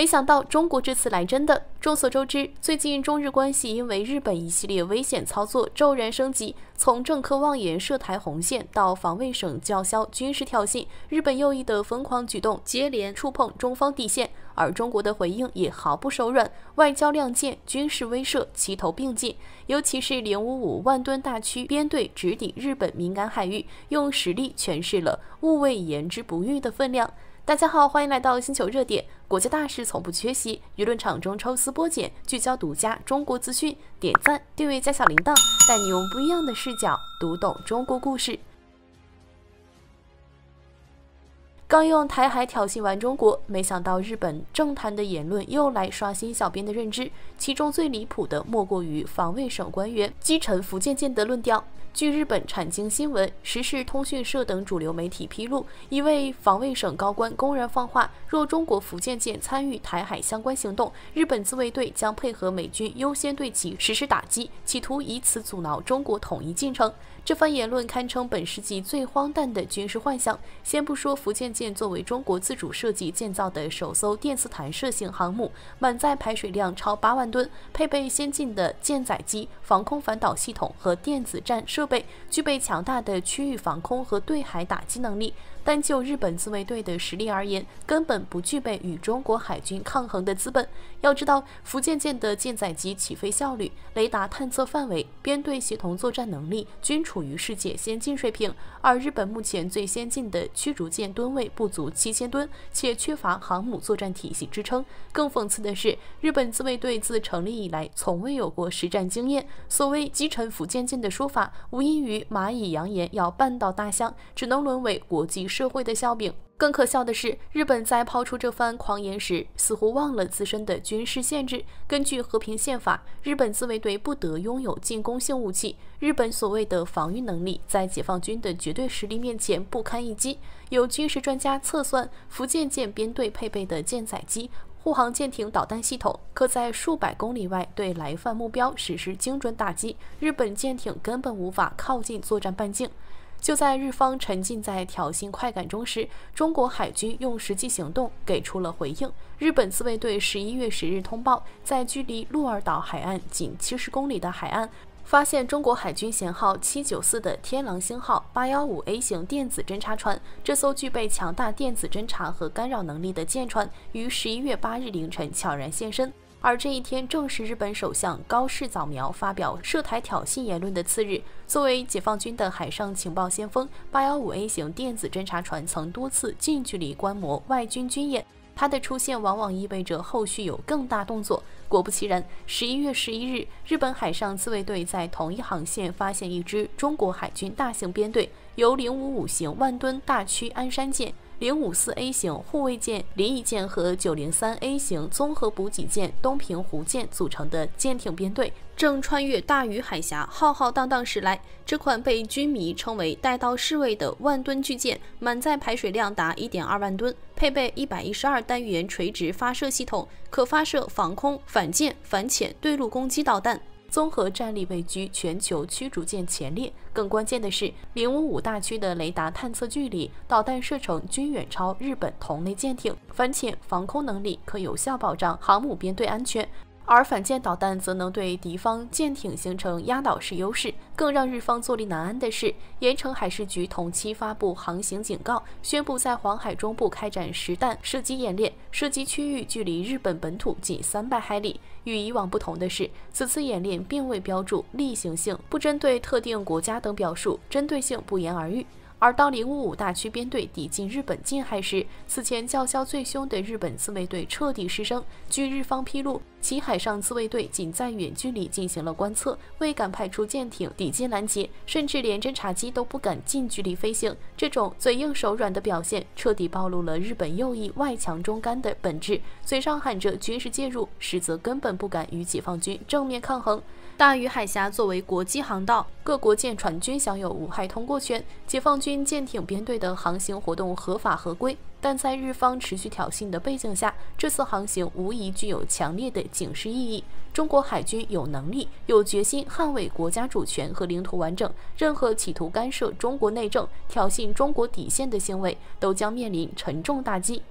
没想到中国这次来真的。众所周知，最近中日关系因为日本一系列危险操作骤然升级，从政客妄言涉台红线到防卫省叫嚣军事挑衅，日本右翼的疯狂举动接连触碰中方底线，而中国的回应也毫不手软，外交亮剑，军事威慑齐头并进。尤其是055万吨大驱编队直抵日本敏感海域，用实力诠释了勿谓言之不预的分量。大家好，欢迎来到星球热点，国家大事从不缺席，舆论场中抽丝剥茧，聚焦独家中国资讯，点赞、订阅加小铃铛，带你用不一样的视角读懂中国故事。刚用台海挑衅完中国，没想到日本政坛的言论又来刷新小编的认知，其中最离谱的莫过于防卫省官员击沉福建舰的论调。据日本产经新闻、时事通讯社等主流媒体披露，一位防卫省高官公然放话，若中国福建舰参与台海相关行动，日本自卫队将配合美军优先对其实施打击，企图以此阻挠中国统一进程。这番言论堪称本世纪最荒诞的军事幻想。先不说福建舰作为中国自主设计建造的首艘电磁弹射型航母，满载排水量超8万吨，配备先进的舰载机、防空反导系统和电子战设备，具备强大的区域防空和对海打击能力。单就日本自卫队的实力而言，根本不具备与中国海军抗衡的资本。要知道，福建舰的舰载机起飞效率、雷达探测范围、编队协同作战能力均处于世界先进水平，而日本目前最先进的驱逐舰吨位不足7000吨，且缺乏航母作战体系支撑。更讽刺的是，日本自卫队自成立以来从未有过实战经验，所谓击沉福建舰的说法，无异于蚂蚁扬言要绊倒大象，只能沦为国际社会的笑柄。更可笑的是，日本在抛出这番狂言时，似乎忘了自身的军事限制。根据和平宪法，日本自卫队不得拥有进攻性武器。日本所谓的防御能力，在解放军的绝对实力面前不堪一击。有军事专家测算，福建舰编队配备的舰载机、护航舰艇导弹系统，可在数百公里外对来犯目标实施精准打击，日本舰艇根本无法靠近作战半径。就在日方沉浸在挑衅快感中时，中国海军用实际行动给出了回应。日本自卫队11月10日通报，在距离鹿儿岛海岸仅70公里的海岸，发现中国海军舷号794的天狼星号 815A 型电子侦察船。这艘具备强大电子侦察和干扰能力的舰船于11月8日凌晨悄然现身。而这一天正是日本首相高市早苗发表涉台挑衅言论的次日。作为解放军的海上情报先锋，815A 型电子侦察船曾多次近距离观摩外军军演，它的出现往往意味着后续有更大动作。果不其然，11月11日，日本海上自卫队在同一航线发现一支中国海军大型编队，由055型万吨大驱鞍山舰、054A 型护卫舰临沂舰和903A 型综合补给舰东平湖舰组成的舰艇编队，正穿越大隅海峡浩浩荡荡驶来。这款被军迷称为带刀侍卫的万吨巨舰，满载排水量达 1.2 万吨，配备112单元垂直发射系统，可发射防空、反舰、反潜、对陆攻击导弹，综合战力位居全球驱逐舰前列。更关键的是，055大驱的雷达探测距离、导弹射程均远超日本同类舰艇，反潜防空能力可有效保障航母编队安全。而反舰导弹则能对敌方舰艇形成压倒式优势。更让日方坐立难安的是，盐城海事局同期发布航行警告，宣布在黄海中部开展实弹射击演练，射击区域距离日本本土仅300海里。与以往不同的是，此次演练并未标注例行性、不针对特定国家等表述，针对性不言而喻。而当055大驱编队抵近日本近海时，此前叫嚣最凶的日本自卫队彻底失声。据日方披露，其海上自卫队仅在远距离进行了观测，未敢派出舰艇抵近拦截，甚至连侦察机都不敢近距离飞行。这种嘴硬手软的表现，彻底暴露了日本右翼外强中干的本质，嘴上喊着军事介入，实则根本不敢与解放军正面抗衡。大隅海峡作为国际航道，各国舰船均享有无害通过权，解放军舰艇编队的航行活动合法合规。但在日方持续挑衅的背景下，这次航行无疑具有强烈的警示意义。中国海军有能力、有决心捍卫国家主权和领土完整，任何企图干涉中国内政、挑衅中国底线的行为，都将面临沉重打击。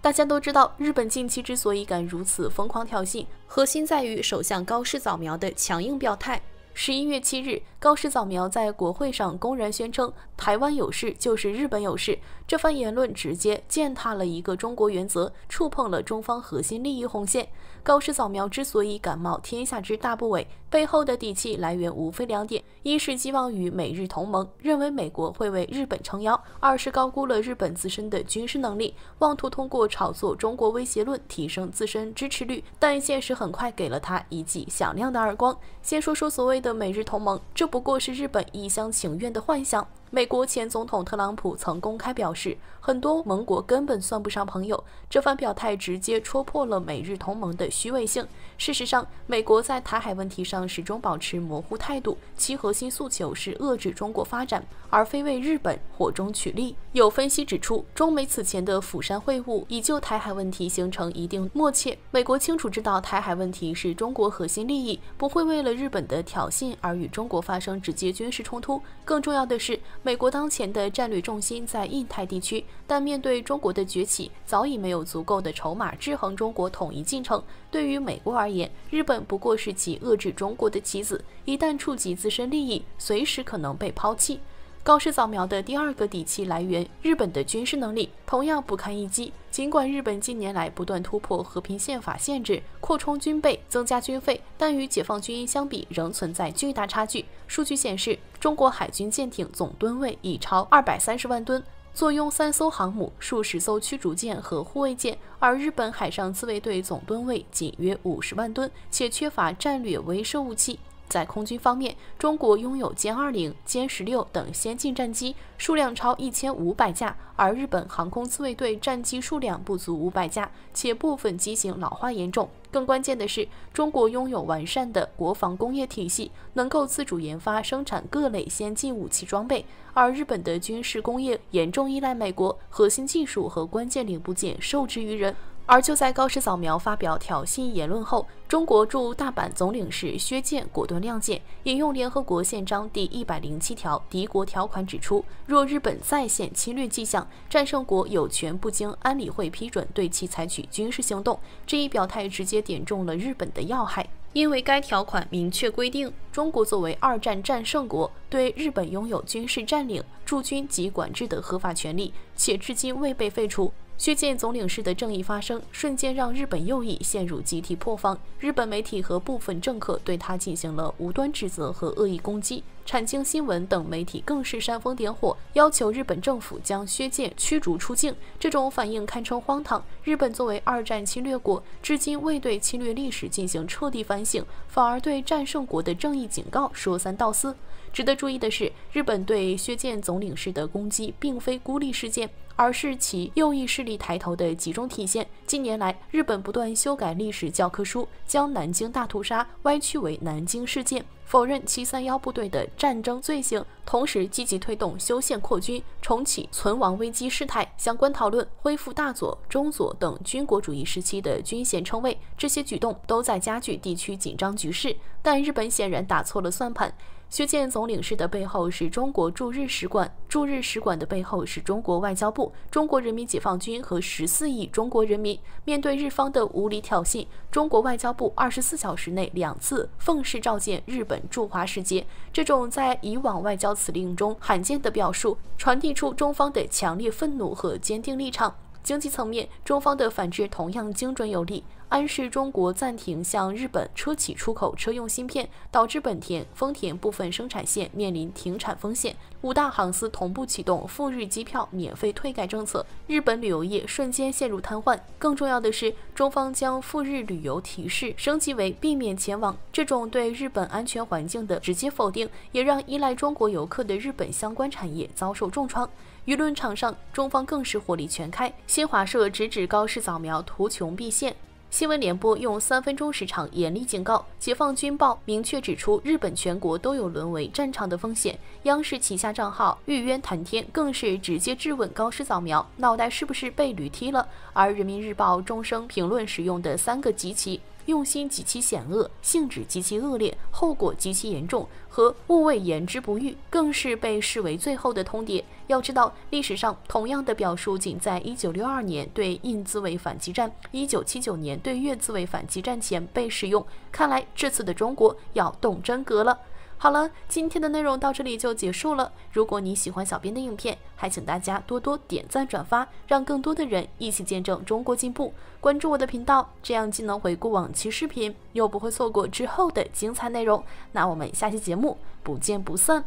大家都知道，日本近期之所以敢如此疯狂挑衅，核心在于首相高市早苗的强硬表态。11月7日，高市早苗在国会上公然宣称台湾有事就是日本有事，这番言论直接践踏了一个中国原则，触碰了中方核心利益红线。高市早苗之所以敢冒天下之大不韪，背后的底气来源无非两点：一是寄望于美日同盟，认为美国会为日本撑腰；二是高估了日本自身的军事能力，妄图通过炒作中国威胁论提升自身支持率。但现实很快给了他一记响亮的耳光。先说说所谓的美日同盟，这不过是日本一厢情愿的幻想。美国前总统特朗普曾公开表示，很多盟国根本算不上朋友。这番表态直接戳破了美日同盟的虚伪性。事实上，美国在台海问题上始终保持模糊态度，其核心诉求是遏制中国发展，而非为日本火中取栗。有分析指出，中美此前的釜山会晤已就台海问题形成一定默契。美国清楚知道台海问题是中国核心利益，不会为了日本的挑衅而与中国发生直接军事冲突。更重要的是，美国当前的战略重心在印太地区，但面对中国的崛起，早已没有足够的筹码制衡中国统一进程。对于美国而言，日本不过是其遏制中国的棋子，一旦触及自身利益，随时可能被抛弃。高市早苗的第二个底气来源，日本的军事能力同样不堪一击。尽管日本近年来不断突破和平宪法限制，扩充军备，增加军费，但与解放军相比仍存在巨大差距。数据显示，中国海军舰艇总吨位已超230万吨，坐拥3艘航母、数十艘驱逐舰和护卫舰，而日本海上自卫队总吨位仅约50万吨，且缺乏战略威慑武器。在空军方面，中国拥有歼20、歼16等先进战机，数量超1500架，而日本航空自卫队战机数量不足500架，且部分机型老化严重。更关键的是，中国拥有完善的国防工业体系，能够自主研发生产各类先进武器装备，而日本的军事工业严重依赖美国，核心技术和关键零部件受制于人。而就在高市早苗发表挑衅言论后，中国驻大阪总领事薛健果断亮剑，引用联合国宪章第107条敌国条款指出，若日本再现侵略迹象，战胜国有权不经安理会批准对其采取军事行动。这一表态直接点中了日本的要害。因为该条款明确规定，中国作为二战战胜国，对日本拥有军事占领、驻军及管制的合法权利，且至今未被废除。薛健总领事的正义发声，瞬间让日本右翼陷入集体破防。日本媒体和部分政客对他进行了无端指责和恶意攻击，产经新闻等媒体更是煽风点火，要求日本政府将薛健驱逐出境。这种反应堪称荒唐。日本作为二战侵略国，至今未对侵略历史进行彻底反省，反而对战胜国的正义警告说三道四。值得注意的是，日本对薛健总领事的攻击并非孤立事件，而是其右翼势力抬头的集中体现。近年来，日本不断修改历史教科书，将南京大屠杀歪曲为南京事件，否认731部队的战争罪行，同时积极推动修宪扩军，重启存亡危机事态，相关讨论恢复大佐、中佐等军国主义时期的军衔称谓。这些举动都在加剧地区紧张局势，但日本显然打错了算盘。薛健总领事的背后是中国驻日使馆，驻日使馆的背后是中国外交部、中国人民解放军和14亿中国人民。面对日方的无理挑衅，中国外交部24小时内2次奉使召见日本驻华使节，这种在以往外交辞令中罕见的表述，传递出中方的强烈愤怒和坚定立场。经济层面，中方的反制同样精准有力，暗示中国暂停向日本车企出口车用芯片，导致本田、丰田部分生产线面临停产风险。5大航司同步启动赴日机票免费退改政策，日本旅游业瞬间陷入瘫痪。更重要的是，中方将赴日旅游提示升级为避免前往。这种对日本安全环境的直接否定，也让依赖中国游客的日本相关产业遭受重创。舆论场上，中方更是火力全开。新华社直指高市早苗图穷匕现。新闻联播用3分钟时长严厉警告。解放军报明确指出，日本全国都有沦为战场的风险。央视旗下账号玉渊谈天更是直接质问高市早苗脑袋是不是被驴踢了。而人民日报终生评论使用的3个集齐，用心极其险恶，性质极其恶劣，后果极其严重，和勿谓言之不预更是被视为最后的通牒。要知道，历史上同样的表述仅在1962年对印自卫反击战、1979年对越自卫反击战前被使用。看来这次的中国要动真格了。好了，今天的内容到这里就结束了。如果你喜欢小编的影片，还请大家多多点赞转发，让更多的人一起见证中国进步。关注我的频道，这样既能回顾往期视频，又不会错过之后的精彩内容。那我们下期节目不见不散。